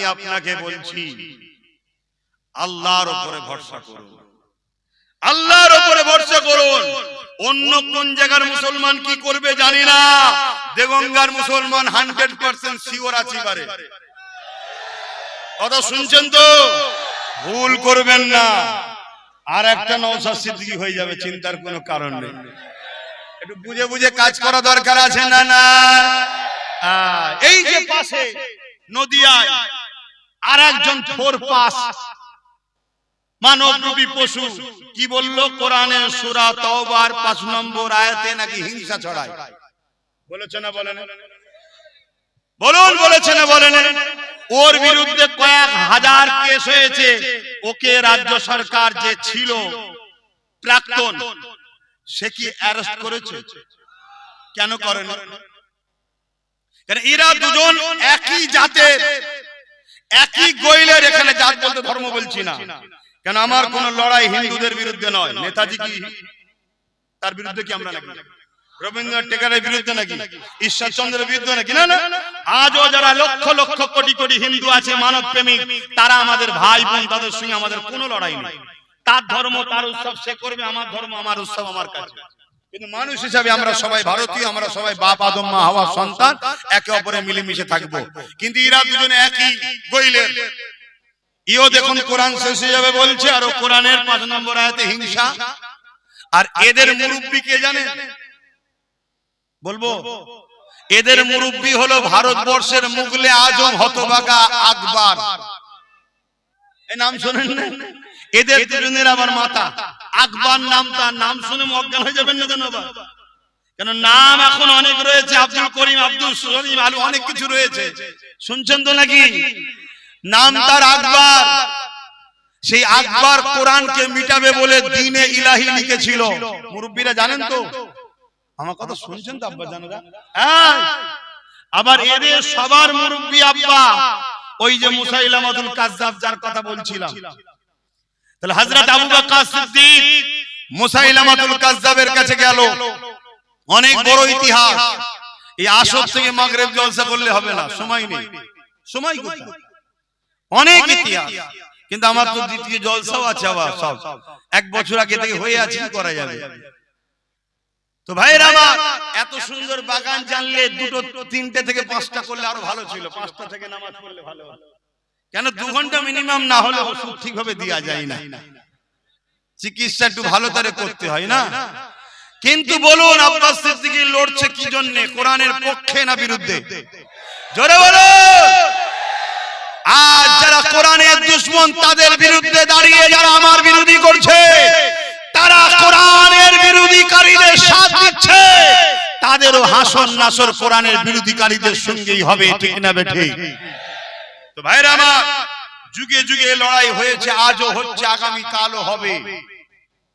আমি আপনাকে বলছি আল্লাহর উপরে ভরসা করুন, আল্লাহর উপরে ভরসা করুন। অন্য কোন জায়গার মুসলমান কি করবে জানি না, দেগঙ্গার মুসলমান 100% শিওর আছি পারে। কথা শুনছেন তো? ভুল করবেন না, আর একটা নওশাদ সিদ্দিকী হয়ে যাবে, চিন্তার কোনো কারণ নেই। একটু বুঝে বুঝে কাজ করা দরকার আছে না? না, এই যে পাশে নদিয়ায় আর একজন ফোরপাস মানবরূপী পশু কি বললো? কোরআনের সূরা তাওবার 5 নম্বর আয়াতে নাকি হিংসা ছড়ায়। বলেছে না বলেন? বলুন, বলেছে না বলেন? ওর বিরুদ্ধে কয়েক হাজার কেস হয়েছে। ওকে রাজ্য সরকার যে ছিল প্রাক্তন, সে কি অ্যারেস্ট করেছে? কেন করেন? কারণ এরা দুজন একই জাতের, একই গোইলের। এখানে জাত বলতে ধর্ম বলছি না, কেন আমার কোন লড়াই হিন্দুদের বিরুদ্ধে নয়। নেতাজি কি তার বিরুদ্ধে কি আমরা নাকি? রবীন্দ্রনাথ টেকারের বিরুদ্ধে নাকি? ঈশ্বরচন্দ্রের বিরুদ্ধে নাকি? না না, আজও যারা লক্ষ লক্ষ কোটি কোটি হিন্দু আছে মানব প্রেমিক, তারা আমাদের ভাই বোন, তাদের সঙ্গে আমাদের কোনো লড়াই নেই। তার ধর্ম তার উৎসব সে করবে, আমার ধর্ম আমার উৎসব আমার কাছে। কিন্তু মানুষ হিসাবে আমরা সবাই ভারতীয়, আমরা সবাই বাপ আদম মা হাওয়ার সন্তান, একে অপরে মিলেমিশে থাকবো। কিন্তু এরা দুজনে একই গোইলের। ইও দেখুন কোরআন শেষ হয়ে যাবে বলছে, আর কোরআনের 5 নম্বর আয়াতে হিংসা। আর এদের মুরব্বি কে জানেন? বলবো, এদের মুরব্বি হলো ভারতবর্ষের মুগলে আজম হতভাগা আকবর। এই নাম শোনেন না? এদের দুজনের আবার মাতা আকবর নাম, তার নাম শুনে অজ্ঞান হয়ে যাবেন না কেন? কেন নাম এখন অনেক রয়েছে, আব্দুল করিম, আব্দুল সলিম, আলু, অনেক কিছু রয়েছে। শুনছেন তো নাকি? নাম তার আকবর। সেই আকবর কোরআনকে মিটাবে বলে দ্বীনে ইলাহি লিখেছিল। মুরব্বীরা জানেন তো? আমার কথা শুনছেন তো আব্বা জানেরা? আবার এদের সবার মুরব্বী আব্বা ওই যে মুসাইলামাতুল কাজ্জাব, যার কথা বলছিলাম। তাহলে হযরত আবু বকর সিদ্দিক মুসাইলামাতুল কাজ্জাবের কাছে গেল। অনেক বড় ইতিহাস। এই আসর থেকে মাগরিব জলসা করলে হবে না, সময় নেই। সময় কোথায়? অনেক ইতিহাস। কিন্তু আমার তো দ্বিতীয় জলসাও আছে, আবার সব 1 বছর আগে থেকে হয়ে আছে, কি করা যাবে? তো ভাইরা আমার, এত সুন্দর বাগান জানলে 2টো 3টে থেকে 5টা করলে আরো ভালো ছিল। 5টা থেকে নামাজ পড়লে ভালো হতো। কেন 2 ঘন্টা মিনিমাম না হলে ওষুধ ঠিকভাবে দেওয়া যায় না, চিকিৎসা একটু ভালো করে করতে হয় না? কিন্তু বলুন আব্বাস সিদ্দিকী লড়ছে কি জন্য? কোরআনের পক্ষে না বিরুদ্ধে? জোরে বলো। আজ যারা কোরআনের দুশমন, তাদের বিরুদ্ধে দাঁড়িয়ে যারা আমার বিরোধী করছে, তারা কোরআনের বিরোধীকারীদের সাথ দিচ্ছে, তাদেরও হাসর নাসর কোরআনের বিরোধীকারীদের সঙ্গেই হবে, ঠিক না বেঠি? তো ভাইরা আমার, যুগে যুগে লড়াই হয়েছে, আজও হচ্ছে, আগামী কালও হবে।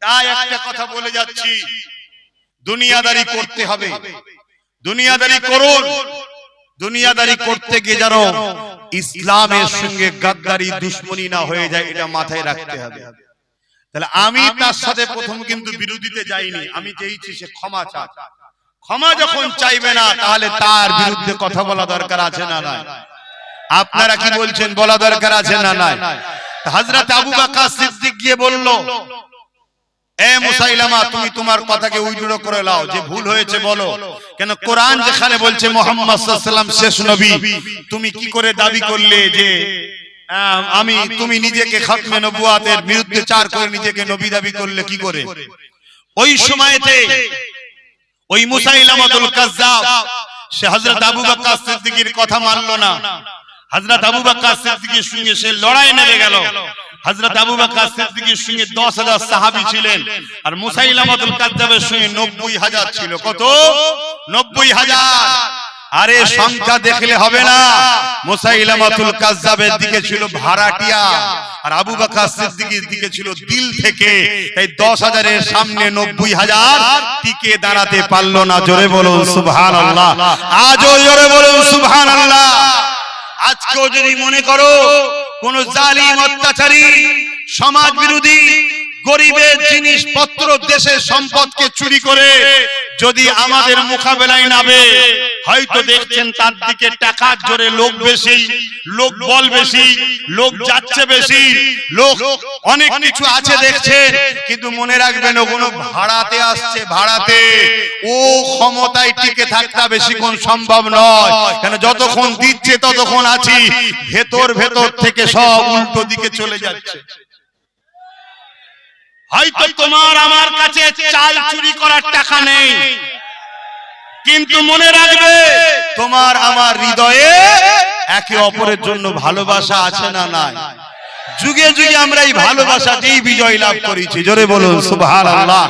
তাই একটা কথা বলে যাচ্ছি, দুনিয়াদারি করতে হবে। দুনিয়াদারি করুন। দুনিয়াদারি করতে গিয়ে যেন ইসলামের সঙ্গে গাদ্দারি দুশ্মনী না হয়ে যায়, এটা মাথায় রাখতে হবে। তাহলে আমি তার সাথে প্রথম কিন্তু বিরোধীতে যাইনি, আমি চেয়েছি সে ক্ষমা চাক। ক্ষমা যখন চাইবে না, তাহলে তার বিরুদ্ধে কথা বলা দরকার আছে না নাই? আপনারা কি বলছেন, বলা দরকার আছে না নাই? হযরত আবু বকর সিদ্দিক গিয়ে বলল, এ মুসাইলামা, তুমি তোমার কথাকে উইথড্র করে নাও, যে ভুল হয়েছে বলো। কেন কোরআন যেখানে বলছে মুহাম্মদ সাল্লাল্লাহু আলাইহি ওয়াসাল্লাম শেষ নবী, তুমি কি করে দাবি করলে যে তুমি নিজেকে খাতমে নবুয়াতের বিরুদ্ধে চার করে নিজেকে নবী দাবি করলে কি করে? ওই সময়তে ওই মুসাইলামাতুল কাজ্জাব সে হযরত আবু বকর সিদ্দিকীর কথা মানলো না। হযরত আবু বকর সিদ্দিকীর সঙ্গে সে লড়াই নেমে গেল। হযরত আবু বকর সিদ্দিকীর সঙ্গে 10,000 সাহাবী ছিলেন, আর মুসাইলামাতুল কাজ্জাবের সঙ্গে 90,000 ছিল। কত? 90,000। আরে সংখ্যা দেখলে হবে না, মুসাইলামাতুল কাজ্জাবের দিকে ছিল ভাড়াটিয়া, আর আবু বকর সিদ্দিকীর দিকে ছিল দিল থেকে। তাই 10,000 এর সামনে 90,000 টিকে দাঁড়াতে পারলো না। জোরে বলুন সুবহানাল্লাহ। আজও জোরে বলুন সুবহানাল্লাহ। আজকেও যদি মনে করো কোন জালিম অত্যাচারী সমাজ বিরোধী গরিবের জিনিসপত্র দেশের সম্পদকে চুরি করে যদি আমাদের মোকাবেলায় নাবে, হয়তো দেখছেন তার দিকে টাকার জোরে লোক বেশি, লোক বল বেশি, লোক যাচ্ছে বেশি, লোক অনেক কিছু আছে দেখছেন, কিন্তু মনে রাখবেন ওগুলো ভাড়াতে আসছে, ভাড়াতে। ও ক্ষমতায় টিকে থাকতে বেশিক্ষণ সম্ভব নয়, কেন যতক্ষণ দিচ্ছে ততক্ষণ আছি, ভেতর ভেতর থেকে সব উল্টো দিকে চলে যাচ্ছে। হয়তো তোমার আমার কাছে চাল চুরি করার টাকা নেই, কিন্তু মনে রাখবে তোমার আমার হৃদয়ে একে অপরের জন্য ভালোবাসা আছে না নাই? যুগে যুগে আমরা এই ভালোবাসাতেই বিজয় লাভ করেছি। জোরে বলুন সুবহানাল্লাহ।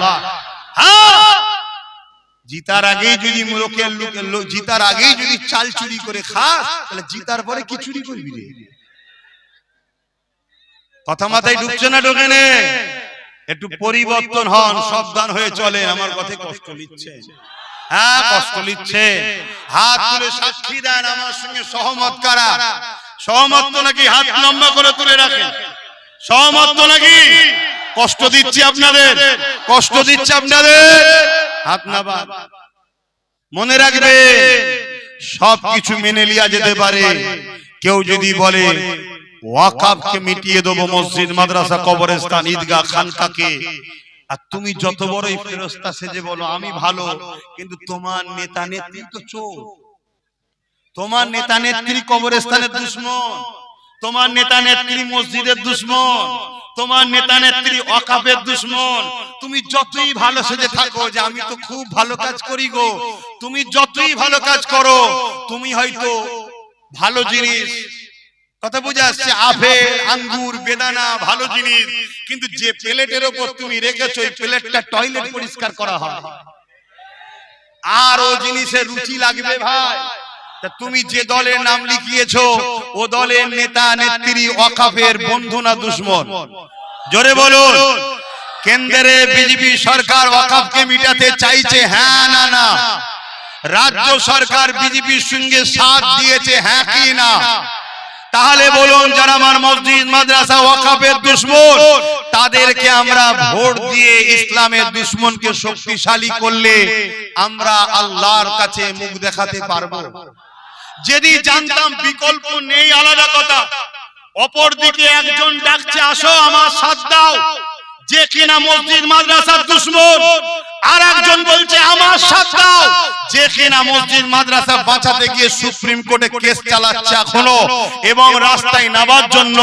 হ্যাঁ, জিতার আগেই যদি জিতার আগেই যদি চাল চুরি করে খাস, তাহলে জিতার পরে কি চুরি করবি রে? কথা মাথায় ঢুকছে না? ঢোকে না? একটু পরিবর্তন হন, সাবধান হয়ে চলে। আমার কথায় কষ্ট নিচ্ছে? হ্যাঁ, কষ্ট নিচ্ছে। হাত তুলে সাক্ষী দেন আমার সঙ্গে সহমত কারা। সহমত তো নাকি হাত লম্বা করে তুলে রাখেন। সহমত তো নাকি? কষ্ট দিচ্ছি আপনাদের, কষ্ট দিচ্ছে আপনাদের, হাত নাবা। মনে রাখবে সবকিছু মেনে লিয়া যেতে পারে। কেউ যদি বলে ওয়াকফকে মিটিয়ে দেবো, মসজিদ, মাদ্রাসা, কবরস্থান, ঈদগাহ, খানকাকে, আর তুমি যত বড়ই ফেরেশতা সেজে বলো আমি ভালো, কিন্তু তোমার নেতা নেত্রী তো চোর। তোমার নেতা নেত্রী কবরস্থানের দুশমন, তোমার নেতা নেত্রী মসজিদের দুশমন, তোমার নেতা নেত্রী ওয়াকফের দুশমন। তুমি যতই ভালো সেজে থাকো যে আমি তো খুব ভালো কাজ করি গো, তুমি যতই ভালো কাজ করো, তুমি হয়তো ভালো জিনিস, কথা বুঝে আসছে, আপেল, আঙ্গুর, বেদানা ভালো জিনিস, কিন্তু যে প্লেটের উপর তুমি রেখেছো ওই প্লেটটা টয়লেট পরিষ্কার করা হয়, আর ও জিনিসের রুচি লাগবে ভাই। তা তুমি যে দলের নাম লিখিয়েছো ও দলের নেতা নেত্রী ওয়াকফের বন্ধু না দুশমন? জোরে বলুন। কেন্দ্রে বিজেপি সরকার ওয়াকফকে মিটাতে চাইছে, হ্যাঁ না না? রাজ্য সরকার বিজেপির সঙ্গে সাথ দিয়েছে, হ্যাঁ কি না? তাহলে বলুন, যারা আমার মসজিদ, মাদ্রাসা, ওয়াকফের দুশমন, তাদেরকে আমরা ভোট দিয়ে ইসলামের দুশমনকে শক্তিশালী করলে আমরা আল্লাহর কাছে মুখ দেখাতে পারবো? যদি জানতাম বিকল্প নেই আলাদা কথা। অপর দিকে একজন ডাকছে আসো আমার সাথ দাও, যে কিনা মসজিদ মাদ্রাসার দুশমন, আর একজন বলছে আমার সাথ দাও, যে কিনা মসজিদ মাদ্রাসা বাঁচাতে গিয়ে সুপ্রিম কোর্টে কেস চালাচ্ছে এখনো, এবং রাস্তায় নামার জন্য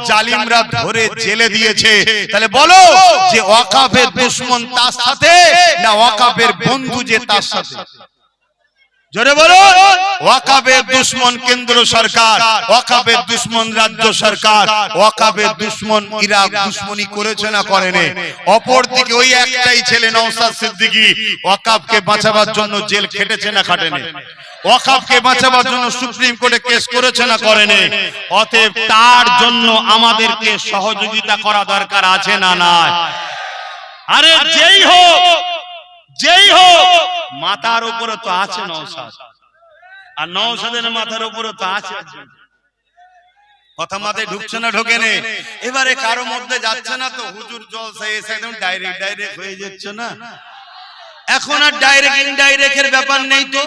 জালিমরা ধরে জেলে দিয়েছে। তাহলে বলো যে ওয়াকফের দুশমন তার সাথে না ওয়াকফের বন্ধু যে তার সাথে? জোরে বলো। ওয়াকফের দুশমন কেন্দ্র সরকার, ওয়াকফের দুশমন রাজ্য সরকার, ওয়াকফের দুশমন ইরাক দুশমনি করেছে না করেনি? অপর দিকে ওই একটাই ছেলে নওশাদ সিদ্দিকী ওয়াকফকে বাঁচাবার জন্য জেল খেটেছে না খাটেনি? ওয়াকফকে বাঁচাবার জন্য সুপ্রিম কোর্টে কেস করেছে না করেনি? অতএব তার জন্য আমাদেরকে সহযোগিতা করা দরকার আছে না নাই? আরে যেই হোক, যেই হোক, মাথার উপরে তো আছে নওশাদ, আর নওশাদের মাথার উপরে তো আছে। কথা মাথায় ঢুকছে না? ঢোকে না? এবারে কারো মধ্যে যাচ্ছে না তো হুজুর জলসা এসে একদম ডাইরেক্ট ডাইরেক্ট হয়ে যাচ্ছে না? এখন আর ডাইরেক্ট ইনডাইরেক্টের ব্যাপার নেই তো,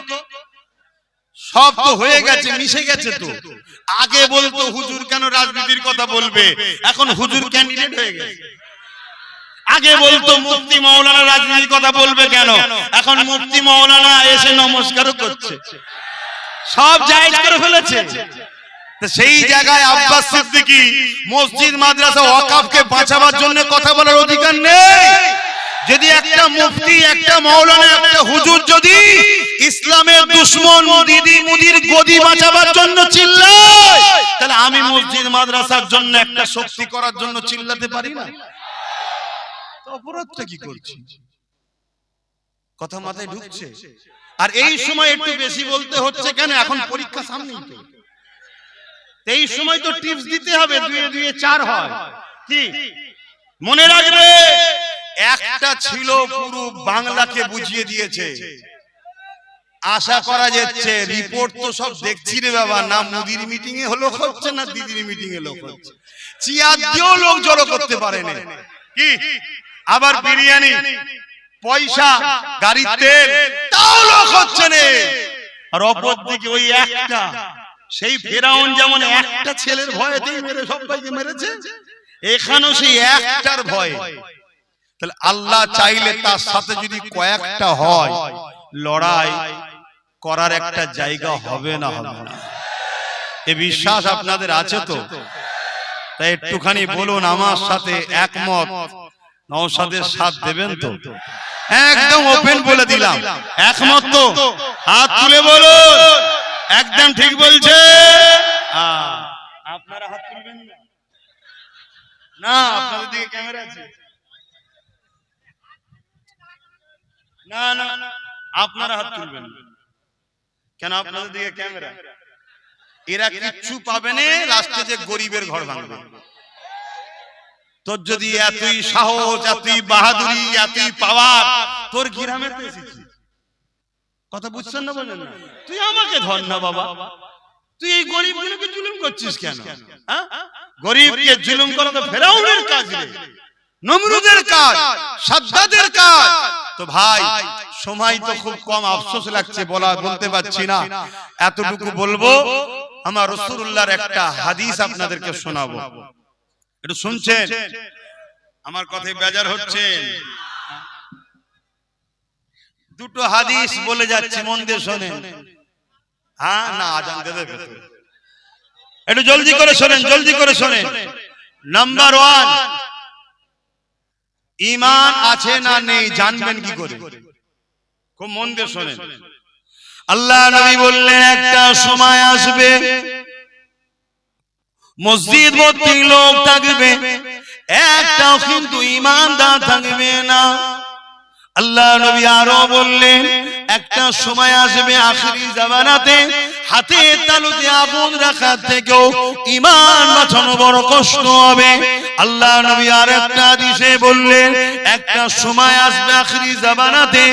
সব তো হয়ে গেছে, মিশে গেছে তো। আগে বলতো হুজুর কেন রাজনীতির কথা বলবে, এখন হুজুর ক্যান্ডিডেট হয়ে গেছে। আগে বলতো মুফতি মাওলানা রাজনীতির কথা বলবে কেন, এখন মুফতি মাওলানা এসে নমস্কারও করছে, সব জায়েজ করে ফেলেছে। সেই জায়গায় আব্বাস সিদ্দিকী মসজিদ, মাদ্রাসা, ওয়াকফকে বাঁচাবার জন্য কথা বলার অধিকার নেই? যদি একটা মুফতি, একটা মাওলানা, একটা হুজুর যদি ইসলামের দুশমন দিদি মুদির গদি বাঁচাবার জন্য চিল্লায়, তাহলে আমি মসজিদ মাদ্রাসার জন্য একটা শক্তি করার জন্য চিল্লাতে পারি না? অপরাধটা কি করছি? কথা মাথায় ঢুকছে? আর এই সময় একটু বেশি বলতে হচ্ছে কেন? এখন পরীক্ষা সামনেই তো, এই সময় তো টিপস দিতে হবে, 2 এ 2 4 হয়। কি মনে রাখবে, একটা ছিল পুরো বাংলাকে বুঝিয়ে দিয়েছে। আশা করা যাচ্ছে, রিপোর্ট তো সব দেখছি রে বাবা, না মুদির মিটিং এ হলো হচ্ছে, না দিদির মিটিং এ লোক হচ্ছে, চেয়ার দিয়েও লোক জড়ো করতে পারে না। কি আবার বিরিয়ানি পয়সা, গাড়ির তেল, তাও লোক হচ্ছে না। আর অপর দিকে ওই একটা, সেই ফেরাউন যেমন একটা ছেলের ভয়েতেই মেরে সবাইকে মেরেছে, এখানেও সেই একটার ভয়ে। তাহলে আল্লাহ চাইলে তার সাথে যদি কয়েকটা হয়, লড়াই করার একটা জায়গা হবে না, হবে না। এ বিশ্বাস আপনাদের আছে তো? তাই একটুখানি বলুন আমার সাথে একমত, নওশাদের সাথ দেবেন তো? একদম ওপেন বলে দিলাম, একমত তো? হাত তুলে বলুন, একদম ঠিক বলছে। আপনারা হাত তুলবেন না? না, আপনাদের দিকে ক্যামেরা আছে। না না, আপনারা হাত তুলবেন না কেন? আপনাদের দিকে ক্যামেরা। এরা কিচ্ছু পাবে না, লাস্টে যে গরিবের ঘর ভাঙবে। তোর যদি এতই সাহস, এতই বাহাদুরি, এতই পাওয়ার, তোর গ্রামে তো এসেছি। কথা বুঝছেন না? বলেন না, তুই আমাকে ধর না বাবা, তুই এই গরিবগুলোকে জুলুম করছিস কেন? গরিবকে জুলুম করা তো ফেরাউনের কাজ রে, নমরুদের কাজ, সাদ্দাদের কাজ। তো ভাই সময় তো খুব কম, আফসোস লাগছে বলতে পারছি না। এতটুকু বলবো, আমার রাসূলুল্লাহর একটা হাদিস আপনাদেরকে শোনাবো, একটু শুনছেন? আমার কথায় বেজার হচ্ছে? দুটো হাদিস বলে যাচ্ছি, মন দিয়ে শোনেন। হ্যাঁ না, আজান দেবে, একটু জলদি করে শোনেন, জলদি করে শোনেন। নাম্বার 1, ঈমান আছে না নেই জানবেন কি করে? খুব মন দিয়ে শোনেন। আল্লাহ নবী বললেন একটা সময় আসবে, মসজিদ ভর্তি লোক থাকবে, একটাও কিন্তু ঈমানদার থাকবে না। আল্লাহ নবী আরো বললেন একটা সময় আসবে আখিরি জামানাতে, হাতে তালুতে আগুন রাখার থেকেও ঈমান বাঁচানো বড় কষ্ট হবে। আল্লাহ নবী আরেকটা হাদিসে বললেন একটা সময় আসবে আখিরি জামানাতে,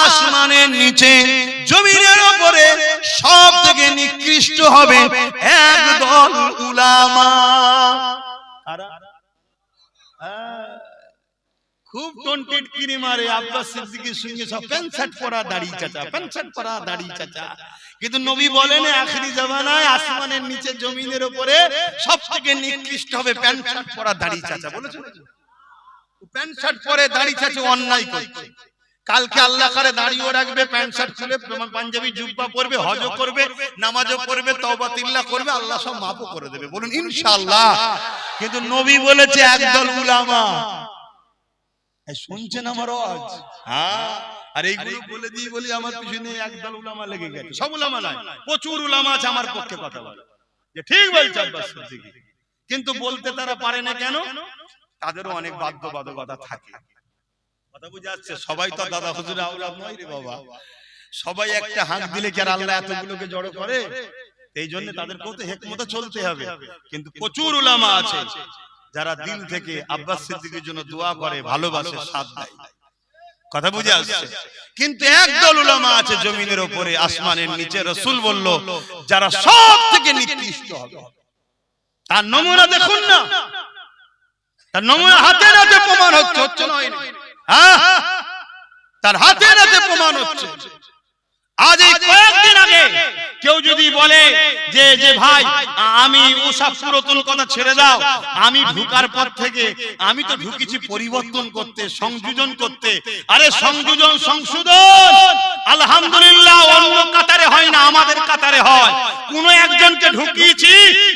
আসমানের নিচে জমিনের উপরে সব থেকে নিকৃষ্ট হবে একদল উলামা। খুব কন্টেন্ট কিনে মারে আব্বাস সিদ্দিকীর সঙ্গে সব প্যান্ট শার্ট পরা দাড়ি চাচা, প্যান্ট শার্ট পরা দাড়ি চাচা। কিন্তু নবী বলেন আখিরি জামানায় আসমানের নিচে জমিনের উপরে সবথেকে নিকৃষ্ট হবে প্যান্ট শার্ট পরা দাড়ি চাচা। বলেছেন প্যান্ট শার্ট পরে দাড়ি চাচা অন্যায় করছে। কালকে আল্লাহ করে দাড়িও রাখবে, প্যান্ট শার্ট খুলে পাঞ্জাবি জুব্বা পরবে, হজও করবে, নামাজও করবে, তওবা তিল্লা করবে, আল্লাহ সব মাফও করে দেবে। বলুন ইনশাআল্লাহ। কিন্তু নবী বলেছে একদল উলামা, শুনছেন আমার আওয়াজ? হ্যাঁ, আর এইগুলো বলে দিই বলি আমার পিছনে একদল উলামা লেগে গেছে। সব উলামা নয়, প্রচুর উলামা আছে আমার পক্ষে কথা বলে যে ঠিক বলছে আব্বাস সিদ্দিকী, কিন্তু বলতে তারা পারে না কেন? তাদেরও অনেক বাধ্যবাধকতা থাকে। কথা বুঝে আসছে? সবাই তো দাদা হুজুরের আওলাদ নয় রে বাবা। সবাই একটা হাঁক দিলে কি আর আল্লাহ এতগুলোকে জড়ো করে? এই জন্য তাদেরকেও তো হিকমতে চলতে হবে। কিন্তু প্রচুর উলামা আছে যারা দিল থেকে আব্বাস সিদ্দিকীর জন্য দোয়া করে, ভালোবাসে, সাথ দেয়। কথা বুঝে আসছে? কিন্তু একদল উলামা আছে জমিনের উপরে, আসমানের নিচে, রাসূল বলল যারা সব থেকে নিকৃষ্ট হবে। তার নমুনা দেখুন না, তার নমুনা হাতে নাতে প্রমাণ হচ্ছে, হচ্ছে নয়? হ্যাঁ, তার হাতে নাতে প্রমাণ হচ্ছে। আজ এই কয়েকদিন আগে কেউ যদি বলে যে যে ভাই আমি ওসব পুরাতন কথা ছেড়ে দাও, আমি ঢুকার পর থেকে আমি তো ঢুকেছি পরিবর্তন করতে, সংযোজন করতে। আরে সংযোজন সংশোধন আলহামদুলিল্লাহ অন্য কাতারে হয় না, আমাদের কাতারে হয়। কোন একজনকে ঢুকিয়েছি,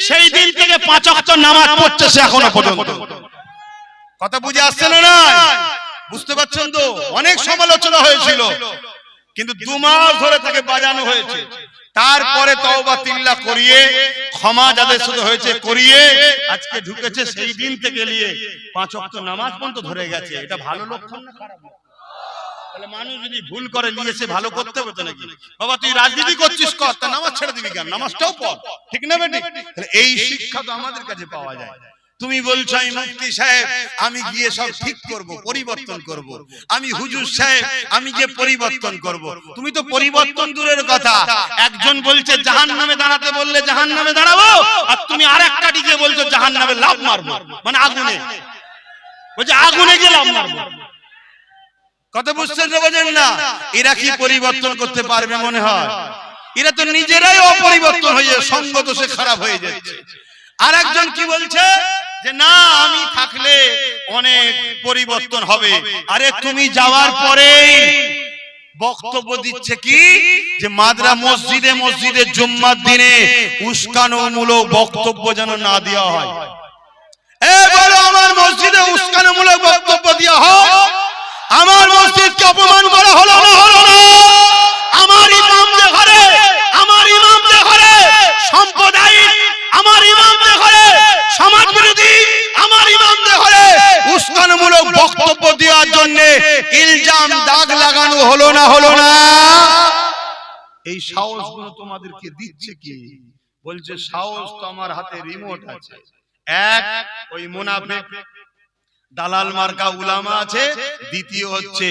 সেই দিন থেকে 5 ওয়াক্ত নামাজ পড়ছে সে এখনো পর্যন্ত। কথা বুঝে আসছে না? না বুঝতে পারছেন তো? অনেক সমালোচনা হয়েছিল, কিন্তু 2 মাস ধরে তাকে বাজানো হয়েছে। তারপরে তওবা তিল্লা করিয়ে, ক্ষমা যাদের সাথে হয়েছে করিয়ে আজকে ঢুকেছে। সেই দিন থেকে নিয়ে 5 ওয়াক্ত নামাজ পর্যন্ত ধরে গেছে। এটা ভালো লক্ষণ না খারাপ লক্ষণ? তাহলে মানুষ যদি ভুল করে নিয়েছে ভালো করতে হবে তো নাকি? বাবা তুই রাজনীতি করছিস কর, তা নামাজ ছেড়ে দিবি কেন? নামাজটাও পড়, ঠিক না বেটি? এই শিক্ষা তো আমাদের কাছে পাওয়া যায়। তুমি বলছো আমি মুফতি সাহেব আমি গিয়ে সব ঠিক করব, পরিবর্তন করব, আমি হুজুর সাহেব আমি গিয়ে পরিবর্তন করব। তুমি তো পরিবর্তন দূরের কথা, একজন বলছে জাহান্নামে দাঁড়াতে বললে জাহান্নামে দাঁড়াবো, আর তুমি আরেকটা দিকে বলছো জাহান্নামে লাফ মারবো, মানে আগুনে, বলছে আগুনে গিয়ে লাফ মারবো। কত বুঝছেন না বোঝেন না? এরা কি পরিবর্তন করতে পারবে মনে হয়? এরা তো নিজেরাই অপরিবর্তন হয়ে সঙ্গ দোষে খারাপ হয়ে যাচ্ছে। আর একজন কি বলছে যে না আমি থাকলে অনেক পরিবর্তন হবে। আরে তুমি যাওয়ার পরে বক্তব্য দিচ্ছে কি যে মাদ্রা মসজিদে মসজিদে জুম্মার দিনে উস্কানোমূলক বক্তব্য যেন না দেওয়া হয়। বলো আমার মসজিদে উস্কানোমূলক বক্তব্য দেওয়া হয়? আমার মসজিদকে অপমান করা হলো না হলো না? আমার ইমামদের ঘরে সাম্প্রদায়িক, আমার ইমামদের ঘরে সমাজ বিরোধী, আমার ইমামদের ঘরে উস্কানোমূলক বক্তব্য দেওয়ার জন্য ইলজাম দাগ লাগানো হলো না হলো না? এই সাহসগুলো তোমাদেরকে দিচ্ছে কি? বলছে সাহস তো আমার হাতে রিমোট আছে। এক ওই মুনাফিক দালাল মার্কা উলামা আছে, দ্বিতীয় হচ্ছে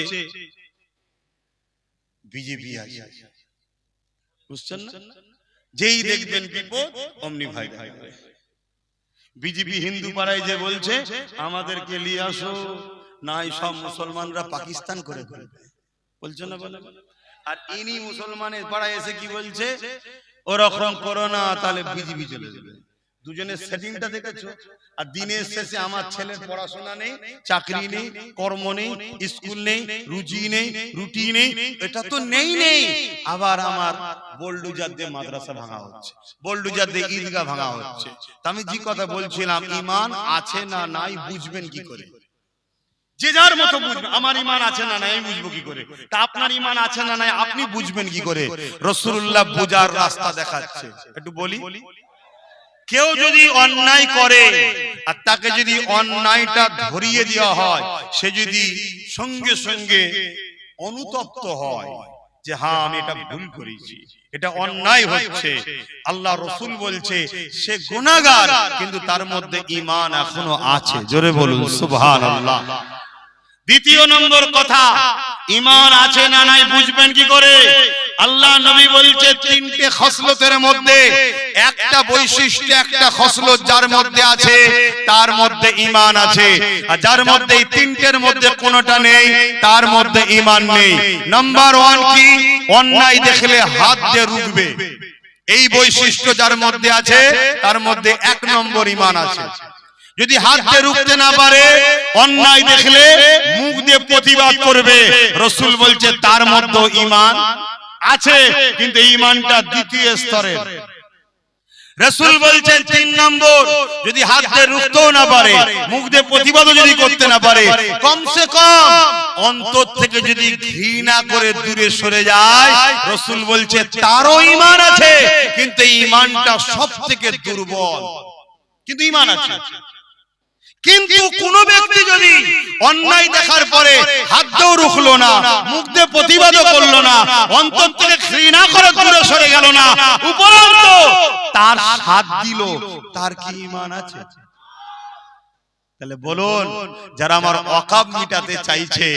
বিজেপি আছে। বুঝছেন না? যেই দেখবেন বিপদ অমনি ভাই ভাই। বিজেপি হিন্দু পাড়ায় যে বলছে আমাদেরকে নিয়ে আসো, নাই সব মুসলমানরা পাকিস্তান করে ফেলবে, বলছে না বলে? আর ইনি মুসলমানের পাড়ায় এসে কি বলছে? ওরকম করো না, তাহলে বিজেপি চলে যাবে। দুজনের সেটিংটা দেখেছো? আর দিনের শেষে আমার ছেলের পড়াশোনা নেই, চাকরি নেই, কর্ম নেই, স্কুল নেই, রুজি নেই, রুটি নেই, এটা তো নেই নেই। আবার আমার বোল্ডুজার দিয়ে মাদ্রাসা ভাঙা হচ্ছে, বোল্ডুজার দিয়ে ঈদগাহ ভাঙা হচ্ছে। তা আমি যে কথা বলছিলাম, ঈমান আছে না নাই বুঝবেন কি করে? যে যার মতো বুঝবে। আমার ঈমান আছে না নাই আমি বুঝবো কি করে? তা আপনার ঈমান আছে না নাই আপনি বুঝবেন কি করে? রাসূলুল্লাহ বুঝার রাস্তা দেখাচ্ছে। একটু বলি, কেউ যদি অন্যায় করে আর তাকে যদি অন্যায়টা ধরিয়ে দেওয়া হয়, সে যদি সঙ্গে সঙ্গে অনুতপ্ত হয় যে হ্যাঁ আমি এটা ভুল করেছি, এটা অন্যায় হচ্ছে, আল্লাহ রাসূল বলছে সে গুনাহগার, কিন্তু তার মধ্যে ঈমান এখনো আছে। জোরে বলুন সুবহানাল্লাহ। দ্বিতীয় নম্বর কথা, ঈমান আছে না নাই বুঝবেন কি করে? আল্লাহ নবী বলছে তিনটে খসলতের মধ্যে একটা বৈশিষ্ট্য, একটা খসলত যার মধ্যে আছে তার মধ্যে ঈমান আছে, আর যার মধ্যে এই তিনটের মধ্যে কোনোটা নেই তার মধ্যে ঈমান নেই। নাম্বার 1 কি? অন্যায় দেখলে হাত দিয়ে রুখবে। এই বৈশিষ্ট্য যার মধ্যে আছে তার মধ্যে 1 নম্বর ঈমান আছে। যদি হাত দিয়ে রুখতে না পারে, অন্যায় দেখলে মুখ দিয়ে প্রতিবাদ করবে, রাসূল বলছে তার মধ্যে ঈমান আছে, কিন্তু ঈমানটা দ্বিতীয় স্তরের। রাসূল বলছেন 3 নম্বর, যদি হাত দিয়ে রুখতেও না পারে, মুখ দিয়ে প্রতিবাদও যদি করতে না পারে, কমসে কম অন্তর থেকে যদি ঘৃণা করে দূরে সরে যায়, রাসূল বলছে তারও ঈমান আছে, কিন্তু ঈমানটা সবথেকে দুর্বল, কিন্তু ঈমান আছে। কিন্তু কোন ব্যক্তি যদি অন্যায় দেখার পরে হাত দিয়েও রুখলো না, মুখ দিয়ে প্রতিবাদও করলো না, অন্তর থেকে ঘৃণা করে দূরে সরে গেল না, উপরন্তু তার সাথ দিল, তার কি ঈমান আছে? তাহলে বলুন, যারা আমার ওয়াকাব মিটাতে চাইছে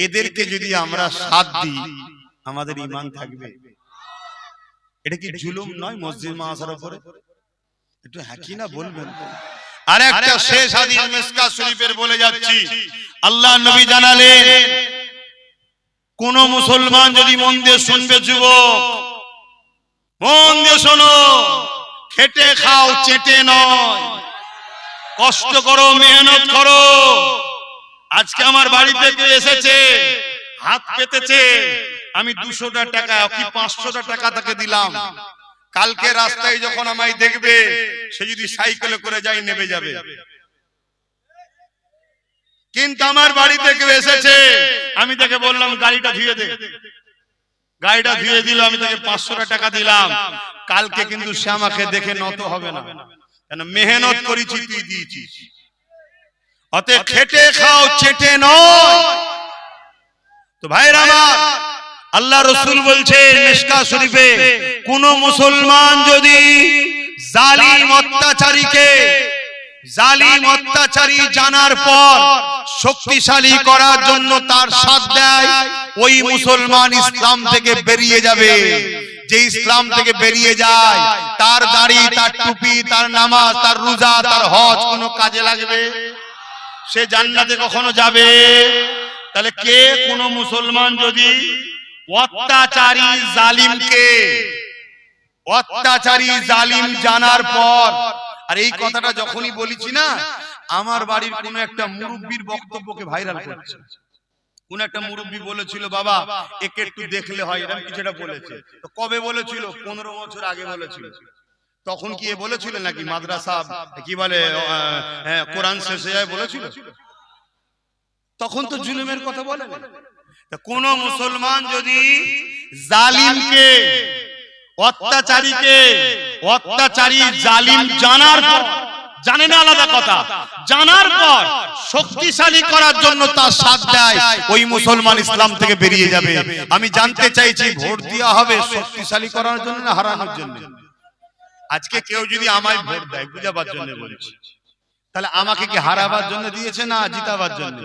এদেরকে যদি আমরা সাথ দিই, আমাদের ঈমান থাকবে? এটা কি জুলুম নয় মসজিদ মাদ্রাসার উপরে? একটু হ্যাঁ কি না বলবেন। আর একটা শেষ হাদিস মিশকাত শরীফের বলে যাচ্ছি। আল্লাহ নবী জানালেন, কোন মুসলমান যদি মন দিয়ে শুনবে, যুবক মন দিয়ে শোনো, খেটে খাও চেটে নয়, কষ্ট করো মেহনত করো। আজকে আমার বাড়িতে কেউ এসেছে, হাত পেতেছে, আমি 200টা টাকা কি 500টা টাকা তাকে দিলাম। কালকে রাস্তায় যখন আমায় দেখবে, সে যদি সাইকেলে করে যায় নেমে যাবে। কিন্তু আমার বাড়িতে কেউ এসেছে, আমি তাকে বললাম গাড়িটা ধুয়ে দে, গাড়িটা ধুয়ে দিল, আমি তাকে 500টা টাকা দিলাম। কালকে কিন্তু সে আমাকে দেখে নত হবে না, কেন মেহনত করেছি তুই দিয়েছিস। অতএব খেটে খাও চেটে নয়। তো ভাইরা আমার, আল্লাহ রাসূল বলছে মিশকাত শরীফে, কোন মুসলমান যদি জালিম অত্যাচারী জানার পর শক্তিশালী করার জন্য তার সাথ দেয়, ওই মুসলমান ইসলাম থেকে বেরিয়ে যাবে। যে ইসলাম থেকে বেরিয়ে যায়, তার দাড়ি, তার টুপি, তার নামাজ, তার রোজা, তার হজ কোনো কাজে লাগবে? সে জান্নাতে কখনো যাবে? তাহলে কে কোন মুসলমান যদি অত্যাচারী জালিম জানার পর, আর এই কথাটা যখনই বলেছি না, আমার বাড়ির কোন একটা মুরব্বির বক্তব্যকে ভাইরাল করছে। কোন একটা মুরব্বি বলেছিল, বাবা একে একটু দেখলে হয়, এরকম কিছুটা বলেছে। তো কবে বলেছিল? 15 বছর আগে বলেছিল। তখন কি বলেছিল নাকি মাদ্রাসা কি বলে কোরআন শেষে যায় বলেছিল? তখন তো জুলুমের কথা বলে না। কোন মুসলমান যদি জালিমকে, অত্যাচারী জালিম জানার পর, জানে না আলাদা কথা, জানার পর শক্তিশালী করার জন্য তার সাথ দেয়, ওই মুসলমান ইসলাম থেকে বেরিয়ে যাবে। আমি জানতে চাইছি, ভোট দেওয়া হবে শক্তিশালী করার জন্য না হারানোর জন্য? আজকে কেউ যদি আমায় ভোট দেয়, বুঝাবার জন্য বলছি, তাহলে আমাকে কি হারাবার জন্য দিয়েছে না জিতাবার জন্য?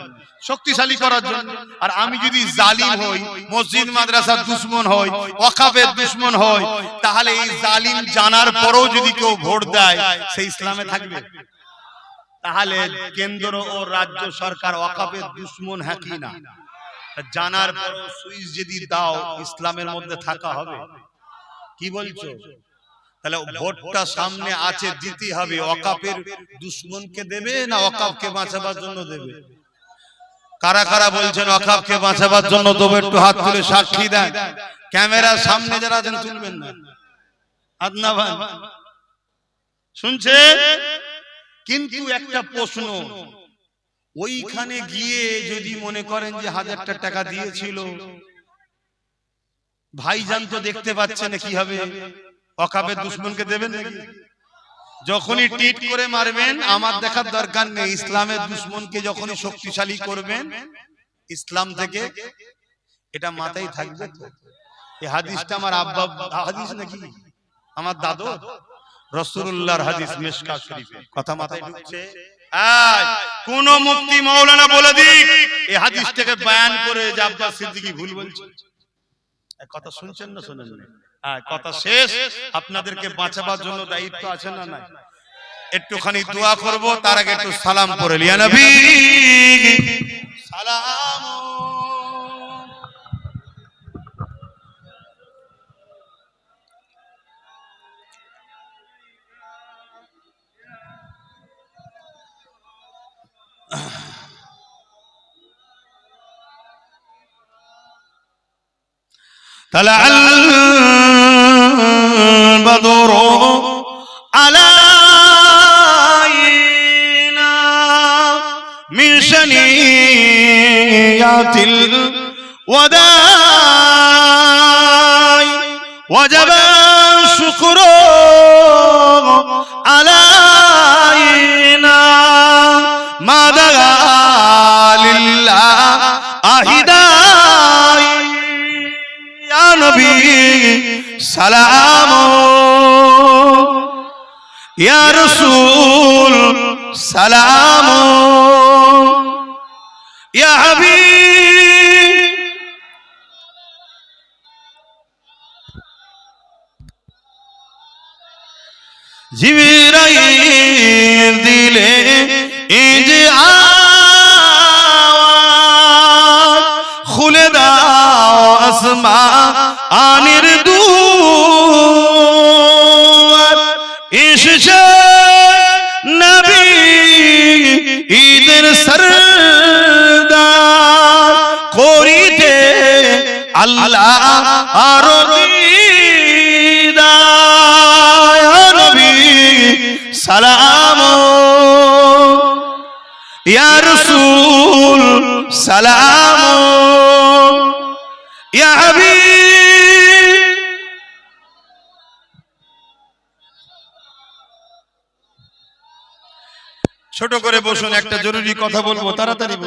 শক্তিশালী করার জন্য। আর আমি যদি জালিম হই, মসজিদ মাদ্রাসার দুশমন হই, ওয়াকাফের দুশমন হই, তাহলে এই জালিম জানার পরেও যদি কেউ ভোট দেয়, সে ইসলামে থাকবে? তাহলে কেন্দ্র ও রাজ্য সরকার ওয়াকাফের দুশমন হ্যাঁ কি না? জানার পরেও সুইচ যদি দাও, ইসলামের মধ্যে থাকা হবে? কি বলছো? তাহলে ভোটটা সামনে আছে, দিতে হবে। ওয়াকাফের দুশমনকে দেবে না ওয়াকাফকে বাঁচাবার জন্য দেবে? কারা কারা বলছেন ওয়াকাফকে বাঁচাবার জন্য দেবে? একটু হাত তুলে সাক্ষী দেন। ক্যামেরার সামনে যারা আছেন তুলবেন না, আদনাভান শুনছে। কিন্তু একটা প্রশ্ন, ওইখানে গিয়ে যদি মনে করেন যে 1000 টাকা দিয়েছিল, ভাইজান তো দেখতে পাচ্ছেন কি হবে? ওয়াকাফের দুশমনকে দেবেন নাকি? যখনই টিট করে মারবেন, আমার দেখার দরকার নেই। ইসলামের দুশমনকে যখনই শক্তিশালী করবেন ইসলাম থেকে, এটা মাথায় থাকবে তো। এই হাদিসটা আমার আব্বা হাদিস নাকি আমার দাদু রাসূলুল্লাহর হাদিস, মিশকাত শরীফে। কথা মাথায় ঢুকছে? কোন মুফতি মাওলানা বলে দিক এই হাদিসটাকে বয়ান করে যে আব্বাস সিদ্দিকী ভুল বলছে। কথা শুনছেন না শুনেন না? কথা শেষ। আপনাদেরকে বাঁচাবার জন্য দায়িত্ব আছে না নাই? একটুখানি দোয়া করব, তার আগে একটু সালাম পড়ে লিয়া নবী সালাম। طلع البدر علينا من شنيات الوداع وجب الشكر علينا ما دعا لله أهداي يا نبي سلام يا رسول سلام يا حبيب জিবরাইল দিলে এই যে আওয়াজ, খুলে দাও আসমানের দুয়ার, এসেছে নবী ঈদের সরদার, করিতে আল্লাহ আর দিদার। নবী সালাম ইয়া রাসূল সালাম ইয়া হাবিব। ছোট করে বসুন, একটা জরুরি কথা বলবো, তাড়াতাড়ি।